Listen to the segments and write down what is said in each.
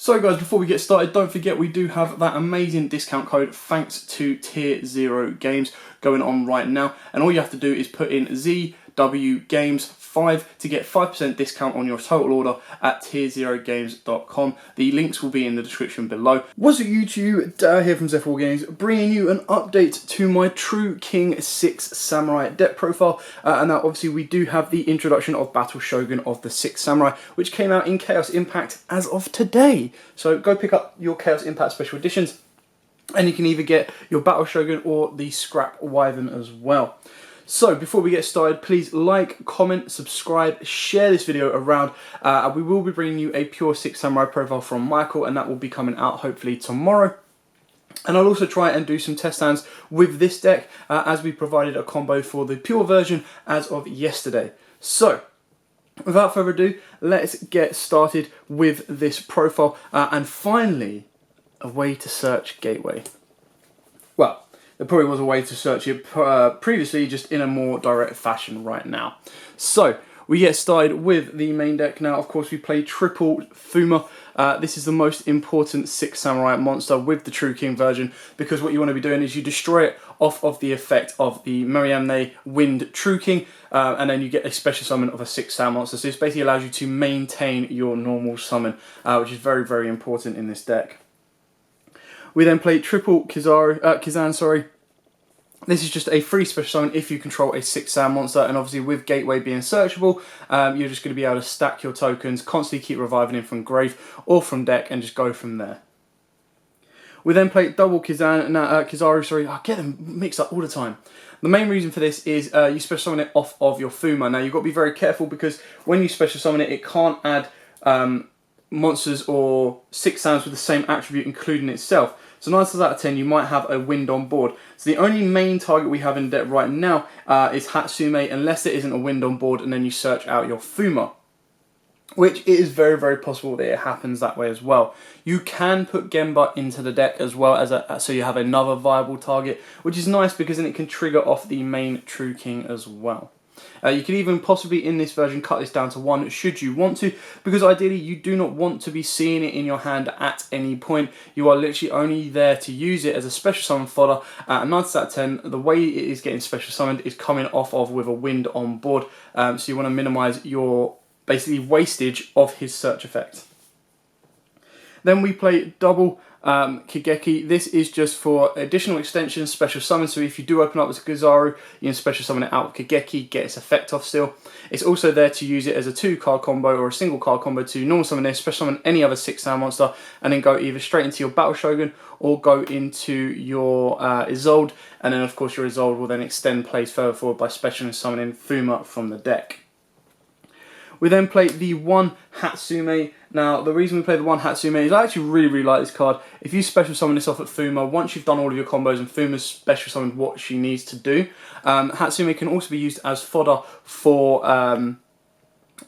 So guys, before we get started, don't forget we do have that amazing discount code thanks to Tier 0 Games going on right now. And all you have to do is put in ZW Games 5 to get 5% discount on your total order at tier0games.com. The links will be in the description below. What's up YouTube, Dara here from Z4 Games, bringing you an update to my True King 6 Samurai deck profile. And now obviously we do have the introduction of Battle Shogun of the 6 Samurai, which came out in Chaos Impact as of today. So go pick up your Chaos Impact Special Editions, and you can either get your Battle Shogun or the Scrap Wyvern as well. So before we get started, please like, comment, subscribe, share this video around. We will be bringing you a pure 6 Samurai profile from Michael, and that will be coming out hopefully tomorrow. And I'll also try and do some test hands with this deck as we provided a combo for the pure version as of yesterday. So without further ado, let's get started with this profile. And finally, a way to search Gateway. Well, there probably was a way to search it previously, just in a more direct fashion right now. So we get started with the main deck. Now, of course, we play triple Fuma. This is the most important 6 Samurai monster with the True King version, because what you want to be doing is you destroy it off of the effect of the Mariamne Wind True King, and then you get a special summon of a 6 Sam monster. So this basically allows you to maintain your normal summon, which is very, very important in this deck. We then play triple Kizan. This is just a free special summon if you control a 6 Sam monster, and obviously with Gateway being searchable, you're just going to be able to stack your tokens, constantly keep reviving him from grave or from deck, and just go from there. We then play double Kizaru, I get them mixed up all the time. The main reason for this is you special summon it off of your Fuma. Now you've got to be very careful, because when you special summon it, it can't add monsters or 6 Sams with the same attribute including itself. So 9 times out of 10 you might have a wind on board. So the only main target we have in deck right now is Hatsume, unless there isn't a wind on board and then you search out your Fuma, which it is very, very possible that it happens that way as well. You can put Genba into the deck as well, so you have another viable target, which is nice because then it can trigger off the main True King as well. You could even possibly in this version cut this down to 1 should you want to, because ideally you do not want to be seeing it in your hand at any point. You are literally only there to use it as a special summon fodder. 9 out of 10, the way it is getting special summoned is coming off of with a wind on board, so you want to minimise your basically wastage of his search effect. Then we play double Kigeki. This is just for additional extensions, special summon. So if you do open up with Kizaru, you can special summon it out with Kigeki, get its effect off still. It's also there to use it as a 2-card combo or a single card combo to normal summon this, special summon any other 6 Sam monster, and then go either straight into your Battle Shogun or go into your Isolde, and then of course your Isolde will then extend plays further forward by special summoning Fuma from the deck. We then play the 1 Hatsume. Now, the reason we play the 1 Hatsume is I actually really, really like this card. If you special summon this off at Fuma, once you've done all of your combos and Fuma's special summoned what she needs to do, Hatsume can also be used as fodder for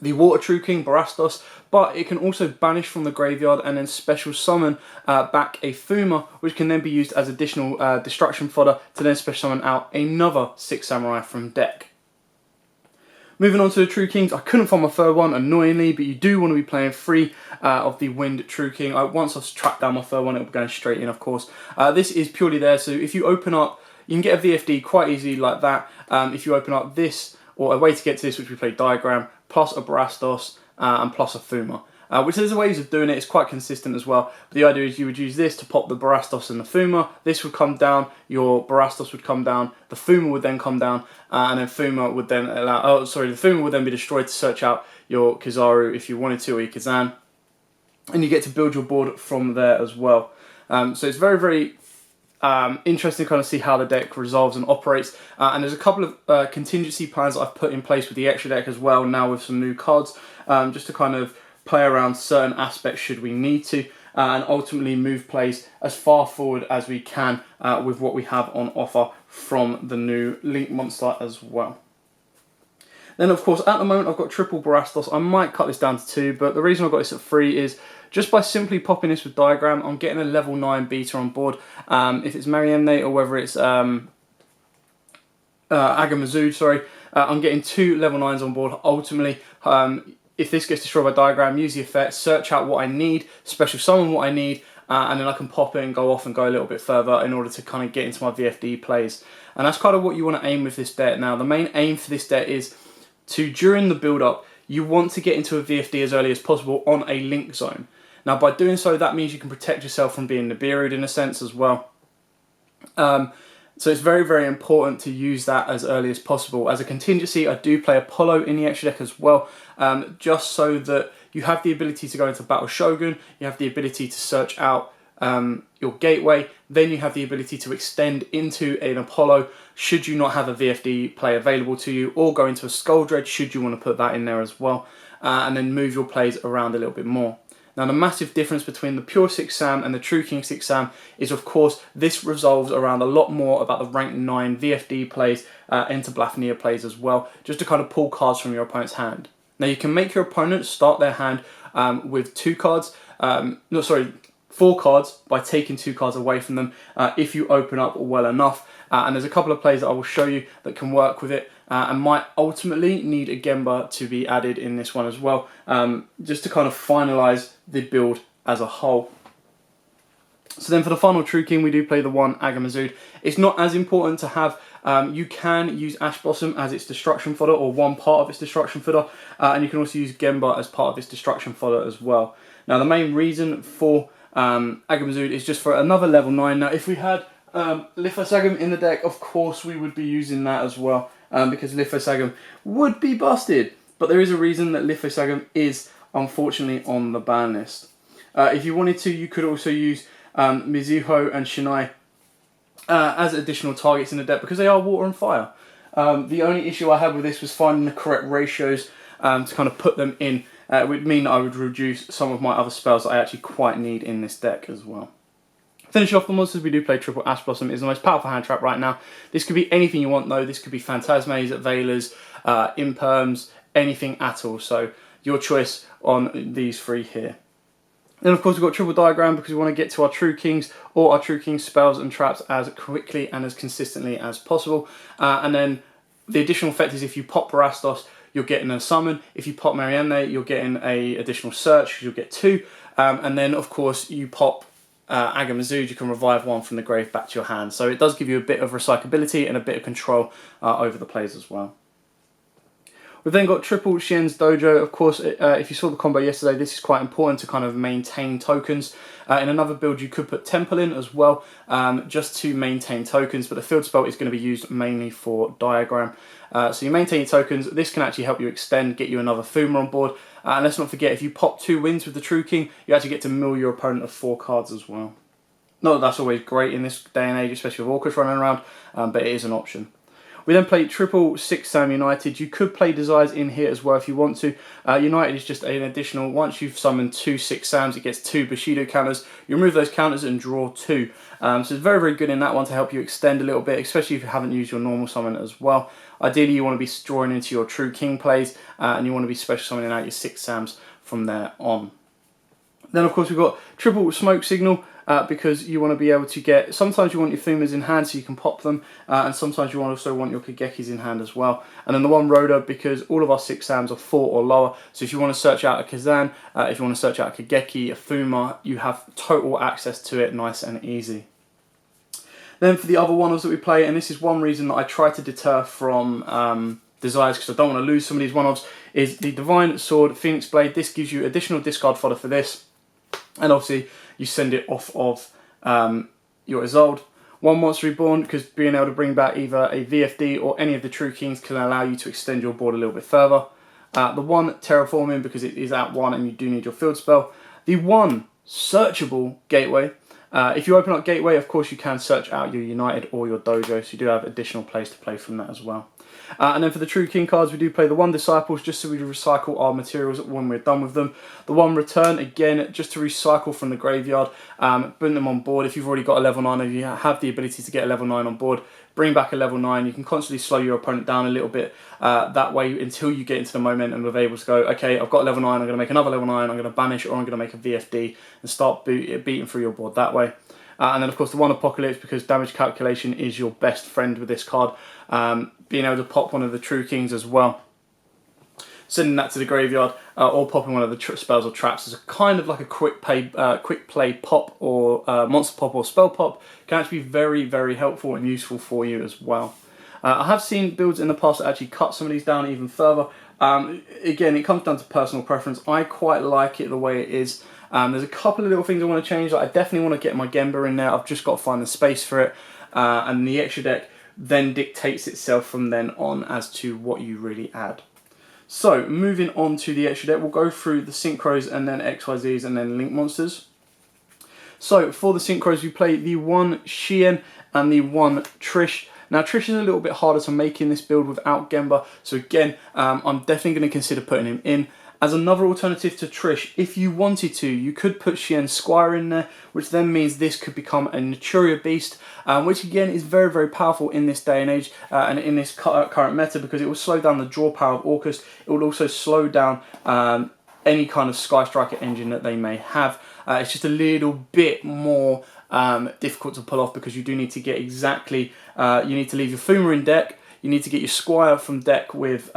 the Water True King, Barastos, but it can also banish from the graveyard and then special summon back a Fuma, which can then be used as additional destruction fodder to then special summon out another 6 Samurai from deck. Moving on to the True Kings, I couldn't find my third one, annoyingly, but you do want to be playing 3 of the Wind True King. Once I've tracked down my third one, it'll be going straight in, of course. This is purely there, so if you open up, you can get a VFD quite easily like that. If you open up this, or a way to get to this, which we play Diagram, plus a Barastos, and plus a Fuma. Which there's ways of doing it, it's quite consistent as well. But the idea is you would use this to pop the Barastos and the Fuma. This would come down, your Barastos would come down, the Fuma would then come down, and then Fuma would then allow, the Fuma would then be destroyed to search out your Kizaru if you wanted to, or your Kizan. And you get to build your board from there as well. So it's very, very interesting to kind of see how the deck resolves and operates. And there's a couple of contingency plans that I've put in place with the extra deck as well, now with some new cards, just to kind of play around certain aspects should we need to, and ultimately move plays as far forward as we can with what we have on offer from the new Link monster as well. Then of course at the moment I've got triple Barastos. I might cut this down to 2, but the reason I've got this at 3 is just by simply popping this with Diagram, I'm getting a level 9 beta on board. If it's Mariamne or whether it's Agamazu, sorry, I'm getting 2 level 9s on board ultimately. if this gets destroyed by diagram, use the effect, search out what I need, special summon what I need, and then I can pop it and go off and go a little bit further in order to kind of get into my VFD plays. And that's kind of what you want to aim with this deck. Now, the main aim for this deck is to, during the build-up, you want to get into a VFD as early as possible on a link zone. Now, by doing so, that means you can protect yourself from being Nibiru'd in a sense as well. So it's very, very important to use that as early as possible. As a contingency, I do play Apollo in the extra deck as well, just so that you have the ability to go into Battle Shogun, you have the ability to search out your gateway, then you have the ability to extend into an Apollo should you not have a VFD play available to you, or go into a Skull Dread should you want to put that in there as well, and then move your plays around a little bit more. Now, the massive difference between the pure 6 Sam and the True King 6 Sam is, of course, this revolves around a lot more about the rank 9 VFD plays, into Blafnir plays as well, just to kind of pull cards from your opponent's hand. Now, you can make your opponent start their hand with 4 cards by taking 2 cards away from them if you open up well enough. And there's a couple of plays that I will show you that can work with it, and might ultimately need a Gemba to be added in this one as well, just to kind of finalise the build as a whole. So then for the final True King, we do play the one Agamazud. It's not as important to have. You can use Ash Blossom as its destruction fodder, or one part of its destruction fodder, and you can also use Gemba as part of its destruction fodder as well. Now, the main reason for Agamazud is just for another level 9. Now, if we had Lithosagam in the deck, of course we would be using that as well, because Lithosagam would be busted. But there is a reason that Lithosagam is unfortunately on the ban list. If you wanted to, you could also use Mizuho and Shinai as additional targets in the deck, because they are water and fire. The only issue I had with this was finding the correct ratios to kind of put them in. It would mean that I would reduce some of my other spells that I actually quite need in this deck as well. Finishing off the monsters, we do play Triple Ash Blossom. It's the most powerful hand trap right now. This could be anything you want though. This could be Phantasmes, Veilers, Imperms, anything at all. So your choice on these 3 here. Then of course we've got Triple Diagram, because we want to get to our True Kings or our True King spells and traps as quickly and as consistently as possible. And then the additional effect is if you pop Barastos, you're getting a summon. If you pop Marianne, you're getting a additional search, you'll get 2. And then of course you pop Agamazud, you can revive 1 from the grave back to your hand. So it does give you a bit of recyclability and a bit of control over the plays as well. We've then got Triple Xian's Dojo. Of course, if you saw the combo yesterday, this is quite important to kind of maintain tokens. In another build, you could put Temple in as well, just to maintain tokens, but the field spell is going to be used mainly for Diagram. So you maintain your tokens. This can actually help you extend, get you another Fuma on board. And let's not forget, if you pop 2 wins with the True King, you actually get to mill your opponent of 4 cards as well. Not that that's always great in this day and age, especially with Orcus running around, but it is an option. We then play Triple 6 Sam United. You could play Desires in here as well if you want to. United is just an additional, once you've summoned 2 6 Sams, it gets 2 Bushido counters. You remove those counters and draw 2. So it's very, very good in that one to help you extend a little bit, especially if you haven't used your normal summon as well. Ideally, you want to be drawing into your True King plays, and you want to be special summoning out your 6 Sams from there on. Then, of course, we've got Triple Smoke Signal. Because you want to be able to get, sometimes you want your Fumas in hand so you can pop them, and sometimes you also want your Kagekis in hand as well. And then the one Rhoda, because all of our 6 Sams are 4 or lower, so if you want to search out a Kazan, if you want to search out a Kageki, a Fuma, you have total access to it, nice and easy. Then for the other one-offs that we play, and this is one reason that I try to deter from Desires, because I don't want to lose some of these one-offs, is the Divine Sword Phoenix Blade. This gives you additional discard fodder for this, and obviously you send it off of your Isolde. 1 Monster Reborn, because being able to bring back either a VFD or any of the True Kings can allow you to extend your board a little bit further. The 1 Terraforming, because it is at 1 and you do need your field spell. The 1 Searchable Gateway. If you open up Gateway, of course you can search out your United or your Dojo, so you do have additional plays to play from that as well. And then for the True King cards, we do play the 1 Disciples, just so we recycle our materials when we're done with them. The 1 Return, again, just to recycle from the graveyard, bring them on board. If you've already got a level 9, or you have the ability to get a level 9 on board, bring back a level 9. You can constantly slow your opponent down a little bit that way until you get into the momentum of able to go, okay, I've got level 9, I'm going to make another level 9, I'm going to banish, or I'm going to make a VFD, and start beating through your board that way. And then of course the 1 Apocalypse, because damage calculation is your best friend with this card, being able to pop one of the True Kings as well. sending that to the graveyard, or popping one of the spells or traps as a kind of like a quick play pop or monster pop or spell pop can actually be very, very helpful and useful for you as well. I have seen builds in the past that actually cut some of these down even further. Again, it comes down to personal preference. I quite like it the way it is. There's a couple of little things I want to change. Like I definitely want to get my Gemba in there. I've just got to find the space for it. And the extra deck then dictates itself from then on as to what you really add. So, moving on to the extra deck, we'll go through the Synchros and then XYZs and then Link Monsters. So, for the Synchros, we play the 1 Shien and the 1 Trish. Now, Trish is a little bit harder to make in this build without Gemba, so again, I'm definitely going to consider putting him in. As another alternative to Trish, if you wanted to, you could put Shien Squire in there, which then means this could become a Naturia Beast, which again is very, very powerful in this day and age and in this current meta, because it will slow down the draw power of Orcust. It will also slow down any kind of Sky Striker engine that they may have. It's just a little bit more difficult to pull off, because you do need to get exactly, you need to leave your Fuma in deck, you need to get your Squire from deck with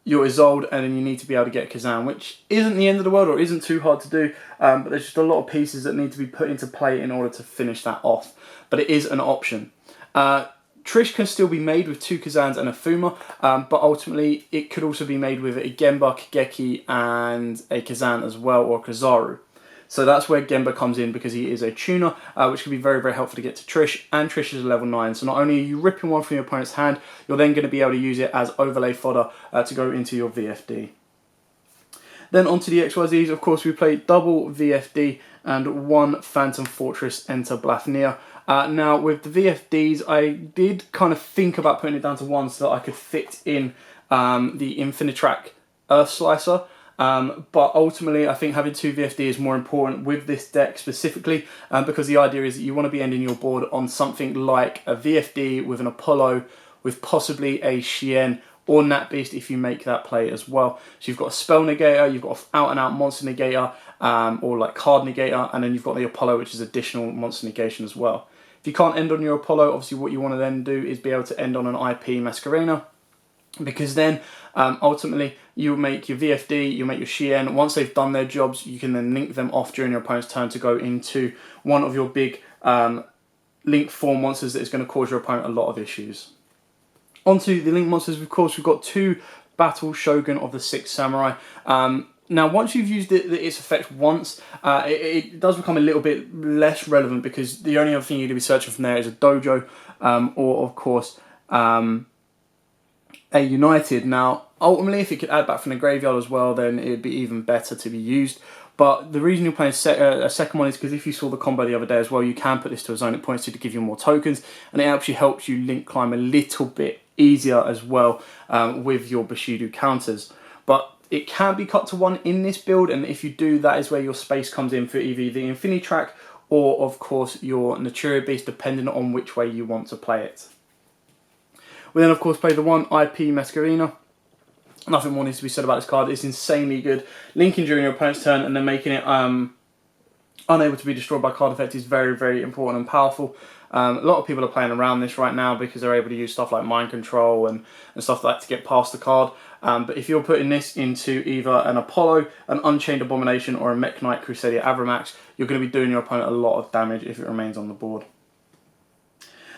your Isolde, and then you need to be able to get Kazan, which isn't the end of the world or isn't too hard to do, but there's just a lot of pieces that need to be put into play in order to finish that off. But it is an option. Trish can still be made with 2 Kazans and a Fuma, but ultimately it could also be made with a Gemba, Kageki, and a Kazan as well, or Kazaru. So that's where Gemba comes in, because he is a tuner, which can be very, very helpful to get to Trish, and Trish is a level 9. So not only are you ripping one from your opponent's hand, you're then going to be able to use it as overlay fodder to go into your VFD. Then onto the XYZs, of course, we play double VFD and 1 Phantom Fortress Enter Blafnir. Now, with the VFDs, I did kind of think about putting it down to 1 so that I could fit in the Infinitrack Earth Slicer. But ultimately, I think having 2 VFD is more important with this deck specifically, because the idea is that you want to be ending your board on something like a VFD with an Apollo, with possibly a Shien or Nat Beast if you make that play as well. So you've got a Spell Negator, you've got an out-and-out Monster Negator, or like Card Negator, and then you've got the Apollo, which is additional Monster Negation as well. If you can't end on your Apollo, obviously what you want to then do is be able to end on an IP Masquerena, because then ultimately you'll make your VFD, you'll make your Shien. Once they've done their jobs, you can then link them off during your opponent's turn to go into one of your big link form monsters that is going to cause your opponent a lot of issues. Onto the link monsters, of course, we've got 2 Battle Shogun of the 6 Samurai. Now, once you've used its effect once, it does become a little bit less relevant, because the only other thing you're going to be searching from there is a Dojo, or of course a United. Now, ultimately, if it could add back from the graveyard as well, then it'd be even better to be used. But the reason you're playing a second one is because if you saw the combo the other day as well, you can put this to a zone it points to give you more tokens, and it actually helps you link climb a little bit easier as well with your Bushido counters. But it can be cut to 1 in this build, and if you do, that is where your space comes in for either the Infinitrack or, of course, your Naturia Beast, depending on which way you want to play it. We then, of course, play the 1 IP Masquerena. Nothing more needs to be said about this card. It's insanely good. Linking during your opponent's turn and then making it unable to be destroyed by card effect is very, very important and powerful. A lot of people are playing around this right now because they're able to use stuff like Mind Control and stuff like that to get past the card. But if you're putting this into either an Apollo, an Unchained Abomination, or a Mech Knight Crusader Avramax, you're going to be doing your opponent a lot of damage if it remains on the board.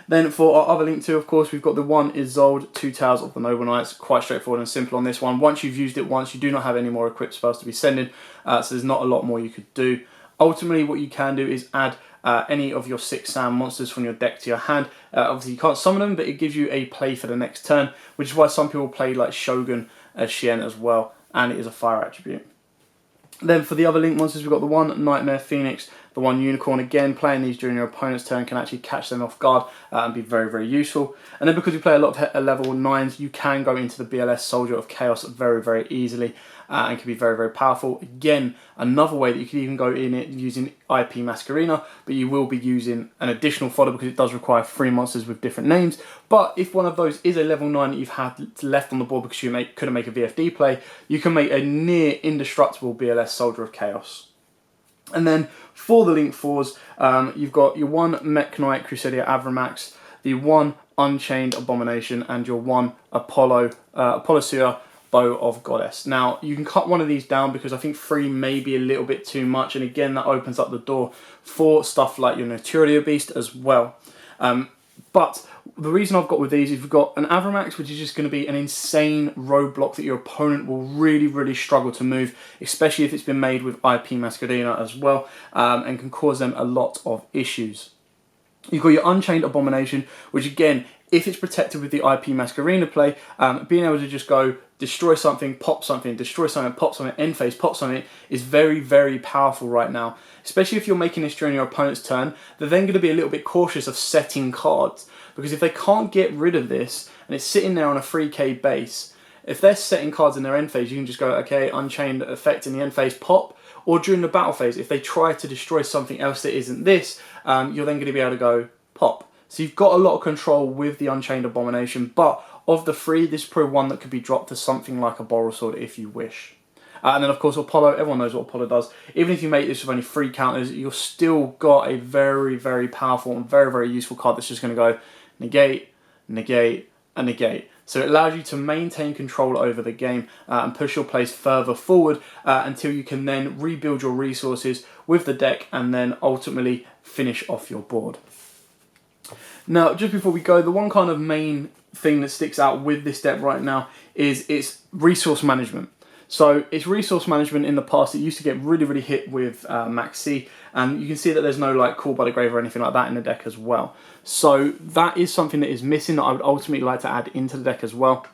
Then for our other link 2, of course, we've got the 1 Isolde, 2 Towers of the Noble Knights. Quite straightforward and simple on this one. Once you've used it once, you do not have any more equipped spells to be sending, so there's not a lot more you could do. Ultimately, what you can do is add any of your 6 Sam monsters from your deck to your hand. Obviously, you can't summon them, but it gives you a play for the next turn, which is why some people play like Shogun as Shien as well, and it is a fire attribute. Then for the other link monsters, we've got the 1 Nightmare Phoenix, the 1 Unicorn. Again, playing these during your opponent's turn can actually catch them off guard and be very, very useful. And then because you play a lot of level 9s, you can go into the BLS Soldier of Chaos very, very easily and can be very, very powerful. Again, another way that you could even go in it using IP Masquerena, but you will be using an additional fodder because it does require 3 monsters with different names. But if one of those is a level 9 that you've had left on the board because you couldn't make a VFD play, you can make a near indestructible BLS Soldier of Chaos. And then for the link 4s, you've got your 1 Mech Knight Crusader Avramax, the 1 Unchained Abomination and your 1 combosyu-gi-oh Bow of Goddess. Now, you can cut one of these down because I think 3 may be a little bit too much, and again, that opens up the door for stuff like your Naturia Beast as well. But the reason I've got with these is we've got an Avramax, which is just going to be an insane roadblock that your opponent will really struggle to move, especially if it's been made with IP Masquerena as well, and can cause them a lot of issues. You've got your Unchained Abomination, which again, if it's protected with the IP Masquerena play, being able to just go destroy something, pop something, destroy something, pop something, end phase, pop something, is very powerful right now. Especially if you're making this during your opponent's turn, they're then going to be a little bit cautious of setting cards. Because if they can't get rid of this, and it's sitting there on a 3k base, if they're setting cards in their end phase, you can just go, okay, Unchained effect in the end phase, pop. Or during the battle phase, if they try to destroy something else that isn't this, you're then going to be able to go, pop. So you've got a lot of control with the Unchained Abomination, but of the 3, this is probably one that could be dropped to something like a Boral Sword if you wish. And then of course Apollo, everyone knows what Apollo does. Even if you make this with only 3 counters, you've still got a very powerful and very useful card that's just going to go negate, negate, and negate. So it allows you to maintain control over the game and push your plays further forward until you can then rebuild your resources with the deck and then ultimately finish off your board. Now, just before we go, the one kind of main thing that sticks out with this deck right now is its resource management. So its resource management in the past, it used to get really hit with Max C, and you can see that there's no like Call by the Grave or anything like that in the deck as well. So that is something that is missing that I would ultimately like to add into the deck as well.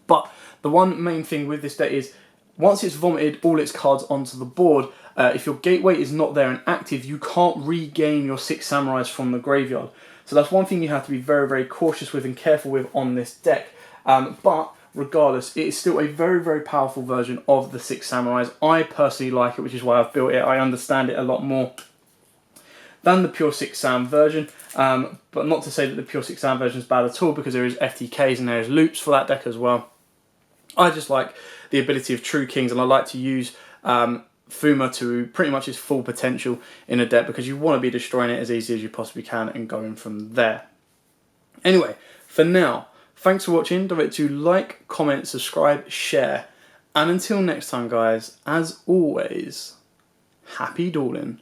But the one main thing with this deck is once it's vomited all its cards onto the board, if your gateway is not there and active, you can't regain your 6 Samurais from the graveyard. So that's one thing you have to be very cautious with and careful with on this deck. But regardless, it is still a very powerful version of the 6 Samurais. I personally like it, which is why I've built it. I understand it a lot more than the pure 6 Sam version. But not to say that the pure 6 Sam version is bad at all, because there is FTKs and there is loops for that deck as well. I just like the ability of True Kings, and I like to use Fuma to pretty much its full potential in a deck, because you want to be destroying it as easy as you possibly can and going from there. Anyway, for now, thanks for watching. Don't forget to like, comment, subscribe, share, and until next time guys, as always, happy dueling.